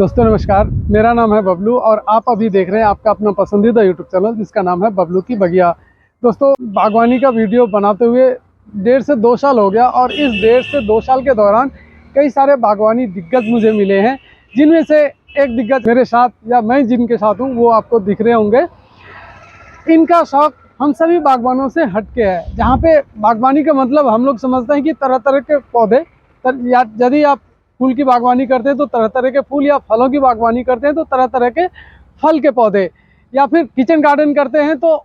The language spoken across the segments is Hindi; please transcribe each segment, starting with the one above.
दोस्तों नमस्कार, मेरा नाम है बबलू और आप अभी देख रहे हैं आपका अपना पसंदीदा यूट्यूब चैनल जिसका नाम है बबलू की बगिया। दोस्तों बागवानी का वीडियो बनाते हुए 1.5 से 2 साल हो गया और इस 1.5 से 2 साल के दौरान कई सारे बागवानी दिग्गज मुझे मिले हैं, जिनमें से एक दिग्गज मेरे साथ या मैं जिनके साथ हूँ वो आपको दिख रहे होंगे। इनका शौक हम सभी बागवानों से हटके है। जहाँ पे बागवानी का मतलब हम लोग समझते हैं कि तरह तरह के पौधे, यदि आप फूल की बागवानी करते हैं तो तरह तरह के फूल, या फलों की बागवानी करते हैं तो तरह तरह के फल के पौधे, या फिर किचन गार्डन करते हैं तो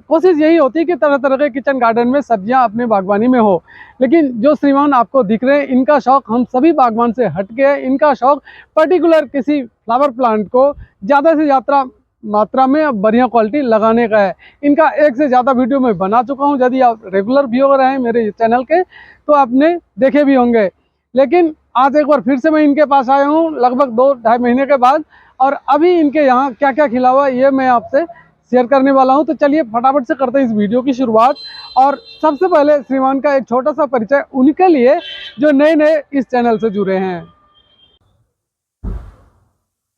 कोशिश यही होती है कि तरह तरह के किचन गार्डन में सब्जियां अपने बागवानी में हो। लेकिन जो श्रीमान आपको दिख रहे हैं, इनका शौक हम सभी बागवान से हटके है। इनका शौक पर्टिकुलर किसी फ्लावर प्लांट को ज़्यादा से ज़्यादा मात्रा में बढ़िया क्वालिटी लगाने का है। इनका एक से ज़्यादा वीडियो मैं बना चुका हूं। यदि आप रेगुलर व्यूअर हैं मेरे चैनल के तो आपने देखे भी होंगे। लेकिन आज एक बार फिर से मैं इनके पास आया हूं लगभग 2-2.5 महीने के बाद, और अभी इनके यहाँ क्या क्या खिला हुआ है ये मैं आपसे शेयर करने वाला हूं। तो चलिए फटाफट से करते हैं इस वीडियो की शुरुआत। और सबसे पहले श्रीमान का एक छोटा सा परिचय उनके लिए जो नए नए इस चैनल से जुड़े हैं।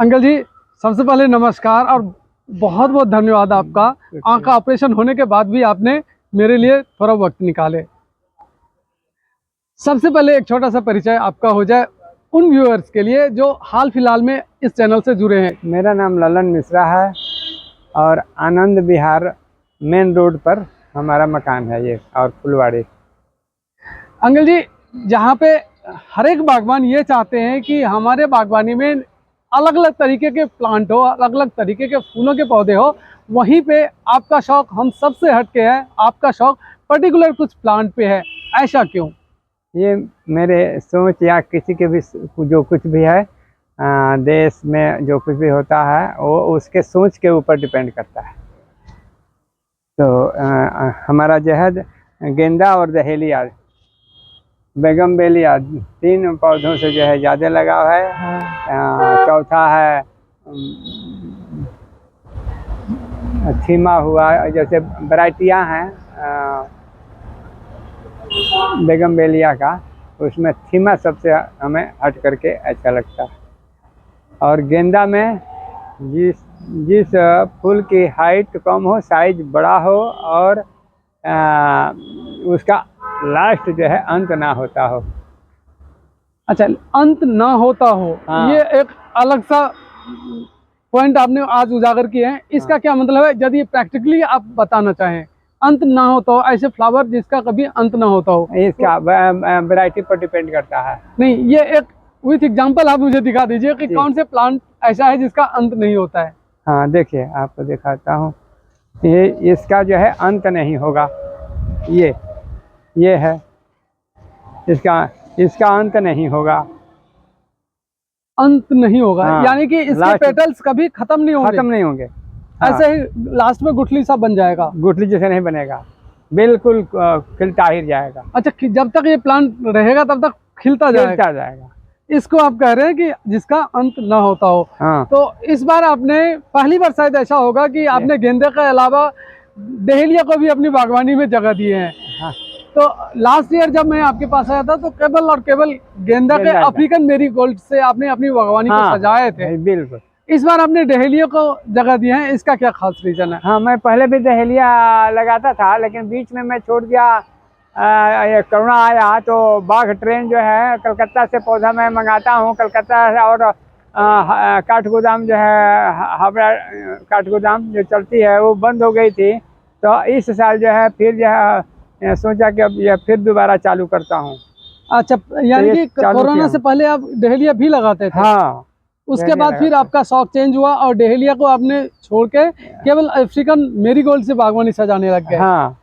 अंकल जी, सबसे पहले नमस्कार और बहुत बहुत धन्यवाद आपका। आँख का ऑपरेशन होने के बाद भी आपने मेरे लिए थोड़ा वक्त निकाले। सबसे पहले एक छोटा सा परिचय आपका हो जाए उन व्यूअर्स के लिए जो हाल फिलहाल में इस चैनल से जुड़े हैं। मेरा नाम ललन मिश्रा है और आनंद विहार मेन रोड पर हमारा मकान है ये, और फुलवाड़ी। अंकल जी, जहाँ पे हर एक बागवान ये चाहते हैं कि हमारे बागवानी में अलग अलग तरीके के प्लांट हो, अलग अलग तरीके के फूलों के पौधे हो, वहीं पे आपका शौक हम सबसे हटके है। आपका शौक पर्टिकुलर कुछ प्लांट पे है, ऐसा क्यों? ये मेरे सोच या किसी के भी जो कुछ भी है देश में जो कुछ भी होता है वो उसके सोच के ऊपर डिपेंड करता है। तो हमारा जो है गेंदा और दहेलिया, बेगमबेलिया, 3 पौधों से जो है ज़्यादा लगाव है। चौथा है थीमा हुआ, जैसे वैरायटियाँ हैं बेगमबेलिया का, उसमें थीमा सबसे हमें हट करके अच्छा लगता है। और गेंदा में जिस फूल की हाइट कम हो, साइज बड़ा हो और उसका लास्ट जो है अंत ना होता हो। अच्छा, अंत ना होता हो। हाँ। ये एक अलग सा पॉइंट आपने आज उजागर किए हैं। इसका हाँ। क्या मतलब है, यदि प्रैक्टिकली आप बताना चाहें? अंत ना होता हो, ऐसे फ्लावर जिसका कभी अंत ना होता हो। इसका वैरायटी पर डिपेंड करता है। नहीं, ये एक विथ एग्जांपल आप मुझे दिखा दीजिए कि कौन से प्लांट ऐसा है जिसका अंत नहीं होता है। हाँ देखिए, आपको दिखाता हूँ। ये इसका जो है अंत नहीं होगा। ये है, इसका अंत नहीं होगा। अंत नहीं होगा। हाँ, यानी कि इसके पेटल्स कभी खत्म नहीं होंगे। हाँ। ऐसे ही लास्ट में गुठली सा बन जाएगा। गुठली जैसे नहीं बनेगा, बिल्कुल खिलता ही जाएगा। अच्छा, जब तक ये प्लांट रहेगा तब तक खिलता जाएगा। इसको आप कह रहे हैं कि जिसका अंत ना होता हो। हाँ। तो इस बार आपने पहली बार शायद ऐसा होगा कि आपने गेंदे के अलावा डहेलिया को भी अपनी बागवानी में जगह दिए हैं। हाँ। तो लास्ट ईयर जब मैं आपके पास आया था तो केवल गेंदा के अफ्रीकन मेरीगोल्ड से आपने अपनी बागवानी को सजाए थे। बिल्कुल। इस बार आपने डहेलिया को जगह दिए हैं, इसका क्या खास रीजन है? हाँ, मैं पहले भी डहेलिया लगाता था, लेकिन बीच में मैं छोड़ दिया। ये कोरोना आया तो बाघ ट्रेन जो है कलकत्ता से पौधा मैं मंगाता हूँ कलकत्ता से, और काठगोदाम जो है हावड़ा काठगोदाम जो चलती है वो बंद हो गई थी। तो इस साल जो है फिर जो है सोचा कि अब यह फिर दोबारा चालू करता हूँ। अच्छा, यानी कि कोरोना से पहले आप डहेलिया भी लगाते थे? हाँ। उसके बाद फिर आपका शौक चेंज हुआ और डहेलिया को आपने छोड़ के केवल अफ्रीकन मेरीगोल्ड से बागवानी सजाने लग गए। हाँ।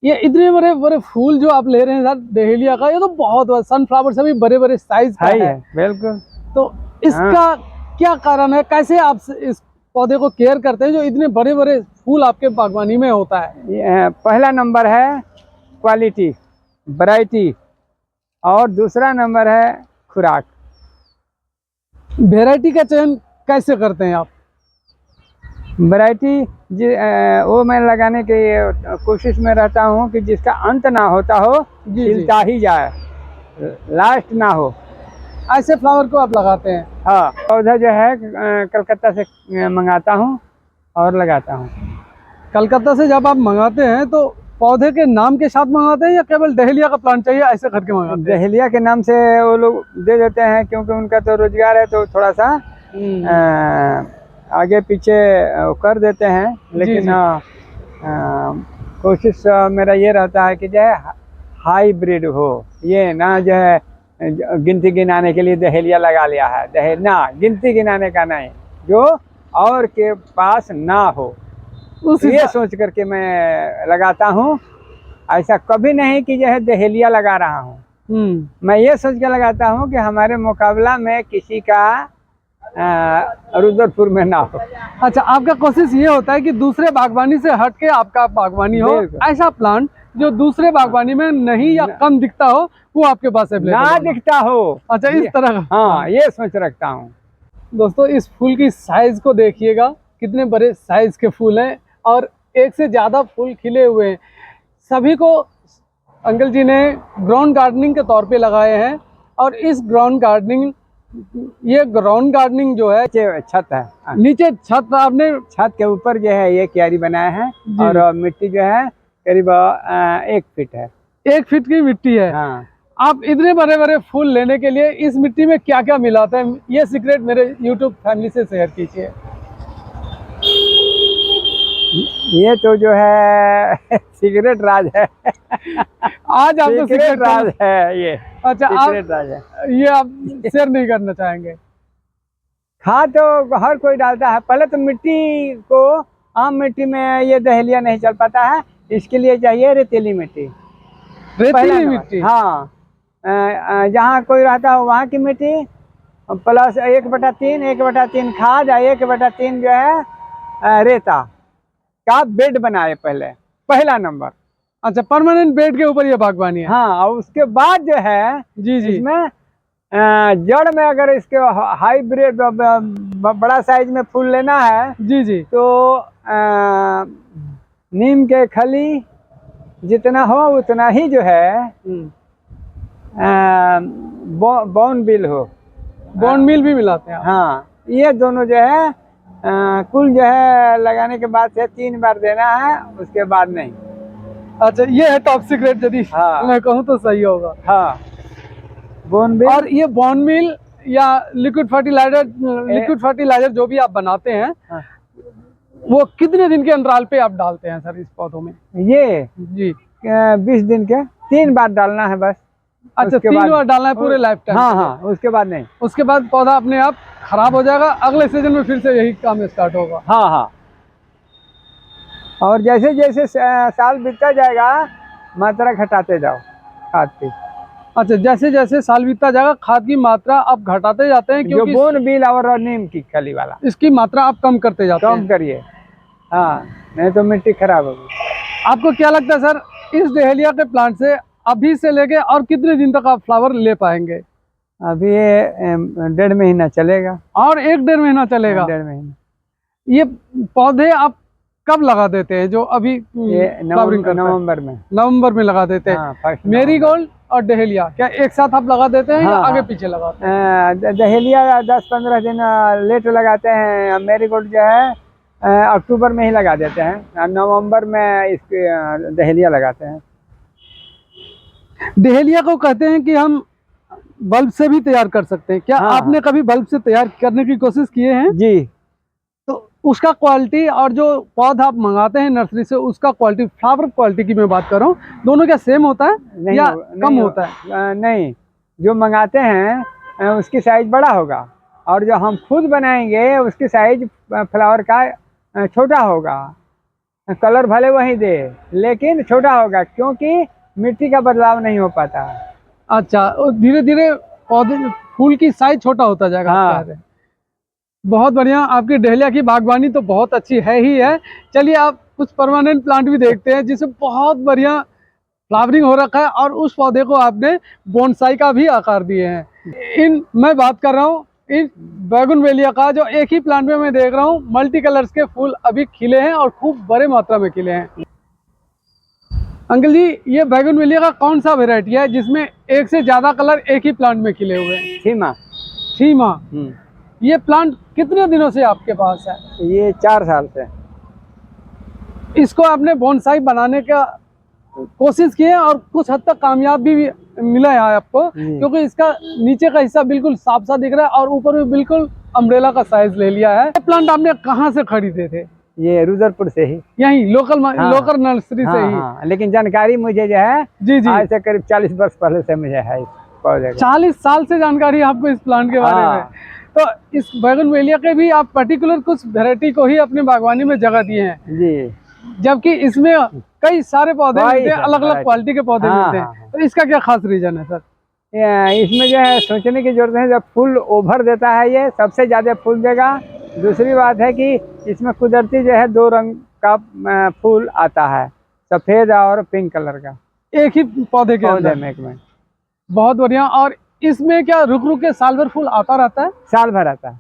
ये इतने बड़े बड़े फूल जो आप ले रहे हैं सर डहेलिया का, ये तो बहुत सनफ्लावर से भी बड़े बड़े साइज का है। बिल्कुल। तो इसका क्या कारण है, कैसे आप इस पौधे को केयर करते हैं जो इतने बड़े बड़े फूल आपके बागवानी में होता है? पहला नंबर है क्वालिटी, वैरायटी, और दूसरा नंबर है खुराक। वैरायटी का चयन कैसे करते हैं आप? वैरायटी वो मैं लगाने की कोशिश में रहता हूँ कि जिसका अंत ना होता हो, खिलता ही जाए, लास्ट ना हो। ऐसे फ्लावर को आप लगाते हैं? हाँ, पौधा जो है कलकत्ता से मंगाता हूँ और लगाता हूँ। कलकत्ता से जब आप मंगाते हैं तो पौधे के नाम के साथ मंगाते हैं या केवल डहेलिया का प्लांट चाहिए ऐसे करके मंगाते हैं? डहेलिया के नाम से वो लोग दे देते हैं, क्योंकि उनका तो रोजगार है, तो थोड़ा सा आगे पीछे कर देते हैं। लेकिन कोशिश मेरा ये रहता है कि जो है हाइब्रिड हो, ये ना जो है गिनती गिनाने के लिए दहेलिया लगा लिया है, ना गिनती गिनाने का नहीं, जो और के पास ना हो ये सोच करके मैं लगाता हूँ। ऐसा कभी नहीं कि जो है दहेलिया लगा रहा हूँ। मैं ये सोच के लगाता हूँ कि हमारे मुकाबला में किसी का रुद्रपुर में ना हो। अच्छा, आपका कोशिश ये होता है कि दूसरे बागवानी से हट के आपका बागवानी हो, ऐसा प्लांट जो दूसरे बागवानी में नहीं या कम दिखता हो वो आपके पास ना दिखता हो। अच्छा, इस तरह का। हाँ, ये सोच रखता हूँ। दोस्तों, इस फूल की साइज को देखिएगा, कितने बड़े साइज के फूल हैं और एक से ज्यादा फूल खिले हुए हैं। सभी को अंकल जी ने ग्राउंड गार्डनिंग के तौर पे लगाए हैं और इस ग्राउंड गार्डनिंग जो है छत है, नीचे छत, आपने छत के ऊपर जो है ये क्यारी बनाया है और मिट्टी जो है करीब 1 फीट है। 1 फीट की मिट्टी है। हाँ। आप इतने बड़े बड़े फूल लेने के लिए इस मिट्टी में क्या क्या मिलाते हैं, ये सीक्रेट मेरे यूट्यूब फैमिली से शेयर कीजिए। ये तो जो है सीक्रेट राज है। आज आपको सीक्रेट राज है ये। अच्छा, सीक्रेट राज है ये आप शेयर नहीं करना चाहेंगे? खाद तो हर कोई डालता है। पहले तो मिट्टी को, आम मिट्टी में ये दहेलिया नहीं चल पाता है, इसके लिए चाहिए रेतीली मिट्टी। रेतीली मिट्टी? हाँ, जहाँ कोई रहता है वहाँ की मिट्टी प्लस 1/3 खाद, 1/3 जो है रेता का बेड बनाए पहला नंबर। अच्छा, परमानेंट बेड के ऊपर ये बागवानी है? हाँ, और उसके बाद जो है जी इसमें जड़ में अगर इसके हाइब्रिड बड़ा साइज में फूल लेना है जी तो नीम के खली जितना हो उतना ही जो है बोनबिल हो। बोनबिल भी मिलाते हैं? हाँ, ये दोनों जो है कुल जो है लगाने के बाद से 3 बार देना है, उसके बाद नहीं। अच्छा, ये है टॉप सीक्रेट, यदि मैं कहूँ तो सही होगा। हाँ, बोनबिल। और ये बोनबिल या लिक्विड फर्टिलाइजर जो भी आप बनाते हैं, वो कितने दिन के अंतराल पे आप डालते हैं सर इस पौधों में? ये जी 20 दिन के 3 बार डालना है बस। अच्छा, 3 बार डालना है पूरे लाइफ टाइम? हाँ, उसके बाद नहीं। उसके बाद पौधा अपने आप खराब हो जाएगा, अगले सीजन में फिर से यही काम स्टार्ट होगा? हाँ। और जैसे जैसे साल बीतता जाएगा मात्रा घटाते जाओ खाद की। अच्छा, जैसे जैसे साल बीतता जाएगा खाद की मात्रा आप घटाते जाते हैं, क्योंकि जो बोनबिल और नीम की खली वाला, इसकी मात्रा आप कम करते जाते हैं? कम करिए। हाँ, नहीं तो मिट्टी खराब होगी। आपको क्या लगता है सर, इस डहेलिया के प्लांट से अभी से लेके और कितने दिन तक आप फ्लावर ले पाएंगे? अभी ये 1.5 महीना चलेगा। और 1-1.5 महीना चलेगा? 1.5 महीना। ये पौधे आप कब लगा देते हैं जो अभी ये नवंबर में लगा देते हैं? हाँ, मेरीगोल्ड और डहेलिया क्या एक साथ आप लगा देते हैं या आगे पीछे लगाते हैं? डहेलिया 10-15 दिन लेट लगाते हैं, मेरीगोल्ड जो है अक्टूबर में ही लगा देते हैं, नवंबर में इसके डहेलिया लगाते हैं। डहेलिया को कहते हैं कि हम बल्ब से भी तैयार कर सकते हैं, क्या आपने कभी बल्ब से तैयार करने की कोशिश किए हैं? जी। तो उसका क्वालिटी और जो पौधा आप मंगाते हैं नर्सरी से, उसका क्वालिटी, फ्लावर क्वालिटी की मैं बात कर रहा हूँ, दोनों क्या सेम होता है या कम होता है? नहीं, जो मंगाते हैं उसकी साइज बड़ा होगा और जो हम खुद बनाएंगे उसकी साइज फ्लावर का छोटा होगा। कलर भले वही दे लेकिन छोटा होगा, क्योंकि मिट्टी का बदलाव नहीं हो पाता। अच्छा, धीरे धीरे पौधे फूल की साइज छोटा होता जाएगा? हाँ। बहुत बढ़िया, आपकी डहेलिया की बागवानी तो बहुत अच्छी है ही है। चलिए आप कुछ परमानेंट प्लांट भी देखते हैं जिसमें बहुत बढ़िया फ्लावरिंग हो रखा है और उस पौधे को आपने बोनसाई का भी आकार दिए हैं। मैं बात कर रहा हूँ इन बैगनवेलिया का, जो एक ही प्लांट में मैं देख रहा हूँ मल्टी कलर्स के फूल अभी खिले हैं और खूब बड़े मात्रा में खिले हैं। अंकल जी, ये बैगनवेलिया का कौन सा वेराइटी है जिसमें एक से ज्यादा कलर एक ही प्लांट में खिले हुए हैं? सीमा। 6 माह। ये प्लांट कितने दिनों से आपके पास है? ये 4 साल से। इसको आपने बोनसाई बनाने का कोशिश की है और कुछ हद तक कामयाब भी मिला है आपको, क्योंकि इसका नीचे का हिस्सा बिल्कुल साफ सा दिख रहा है और ऊपर भी बिल्कुल अम्ब्रेला का साइज ले लिया है। ये प्लांट आपने कहाँ से खरीदे थे? ये रुद्रपुर से ही, यही लोकल लोकल नर्सरी से ही? हाँ, लेकिन जानकारी मुझे जो है जी जी, आज से करीब 40 वर्ष पहले से मुझे है इस पौधे का। 40 साल से जानकारी है आपको इस प्लांट के बारे में। तो इस बैगनवेलिया के भी आप पर्टिकुलर कुछ वैरायटी को ही अपनी बागवानी में जगह दिए हैं जी, जबकि इसमें कई सारे पौधे मिलते हैं, अलग अलग क्वालिटी के पौधे मिलते हैं। तो इसका क्या खास रीजन है सर? इसमें जो है सोचने की जरूरत है, जब फूल ओभर देता है ये सबसे ज्यादा फूल देगा। दूसरी बात है कि इसमें कुदरती जो है 2 रंग का फूल आता है, सफेद और पिंक कलर का, एक ही पौधे के अंदर में। बहुत बढ़िया। और इसमें क्या रुक रुक के साल भर फूल आता रहता है? साल भर आता है।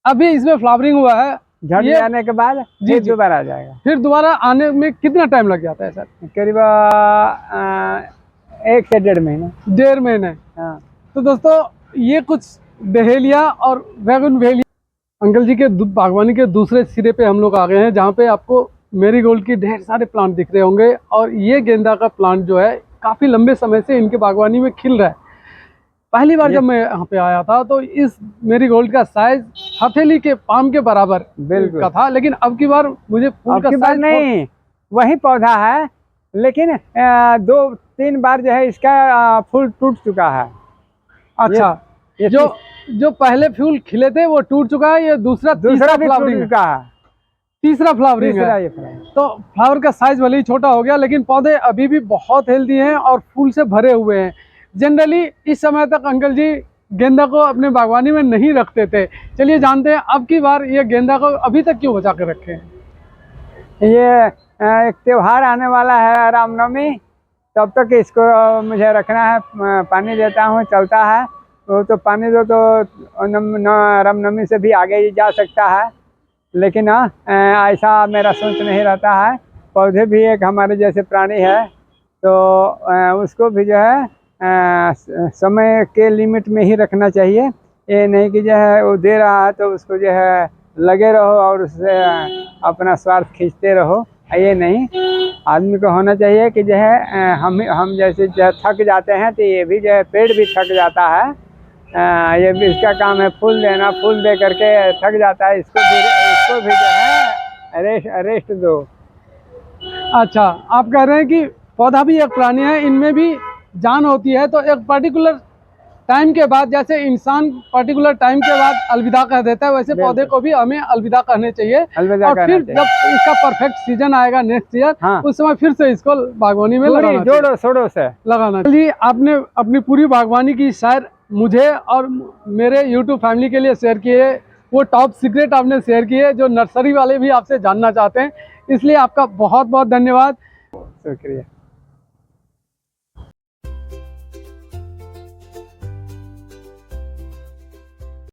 अभी इसमें फ्लावरिंग हुआ है, झड़ जाने के बाद जी दोबारा आ जाएगा। फिर दोबारा आने में कितना टाइम लग जाता है सर? करीब 1 से 1.5 महीना। 1.5 महीने। हाँ। तो दोस्तों, ये कुछ डहेलिया और बैगनवेलिया अंकल जी के बागवानी के दूसरे सिरे पे हम लोग आ गए हैं, जहाँ पे आपको मेरीगोल्ड की ढेर सारे प्लांट दिख रहे होंगे। और ये गेंदा का प्लांट जो है काफ़ी लंबे समय से इनके बागवानी में खिल रहा है। पहली बार जब मैं यहाँ पे आया था तो इस मेरीगोल्ड का साइज हथेली के पाम के बराबर का था, लेकिन अब की बार मुझे फूल का साइज नहीं, वही पौधा है, लेकिन 2-3 बार जो है इसका फूल टूट चुका है। अच्छा, ये जो पहले फूल खिले थे वो टूट चुका है, ये दूसरा फ्लावरिंग है। तीसरा फ्लावरिंग है। तो फ्लावर का साइज भले ही छोटा हो गया, लेकिन पौधे अभी भी बहुत हेल्दी हैं और फूल से भरे हुए हैं। जनरली इस समय तक अंकल जी गेंदा को अपने बागवानी में नहीं रखते थे। चलिए जानते हैं अब की बार ये गेंदा को अभी तक क्यों बचा के रखे हैं। ये एक त्योहार आने वाला है, रामनवमी, तब तक इसको मुझे रखना है। पानी देता हूँ, चलता है वो तो पानी दो तो रामनवमी से भी आगे ही जा सकता है, लेकिन ऐसा मेरा सोच नहीं रहता है। पौधे भी एक हमारे जैसे प्राणी है, तो उसको भी जो है समय के लिमिट में ही रखना चाहिए। ये नहीं कि जो है वो दे रहा है तो उसको जो है लगे रहो और उससे अपना स्वार्थ खींचते रहो, ये नहीं। आदमी को होना चाहिए कि जो है हम जैसे जो थक जाते हैं तो ये भी जो है पेड़ भी थक जाता है। ये भी इसका काम है फूल देना, फूल दे करके थक जाता है, इसको भी जो है रेस्ट दो। अच्छा, आप कह रहे हैं कि पौधा भी एक प्राणी है, इनमें भी जान होती है, तो एक पर्टिकुलर टाइम के बाद, जैसे इंसान पर्टिकुलर टाइम के बाद अलविदा कह देता है, वैसे पौधे को भी हमें अलविदा कहने चाहिए। और फिर जब इसका परफेक्ट सीजन आएगा नेक्स्ट सीजन, उस समय फिर से इसको बागवानी में जोड़ो से लगाना चाहिए। आपने अपनी पूरी बागवानी की शायद मुझे और मेरे YouTube फैमिली के लिए शेयर किए, वो टॉप सीक्रेट आपने शेयर किए जो नर्सरी वाले भी आपसे जानना चाहते हैं, इसलिए आपका बहुत बहुत धन्यवाद। शुक्रिया।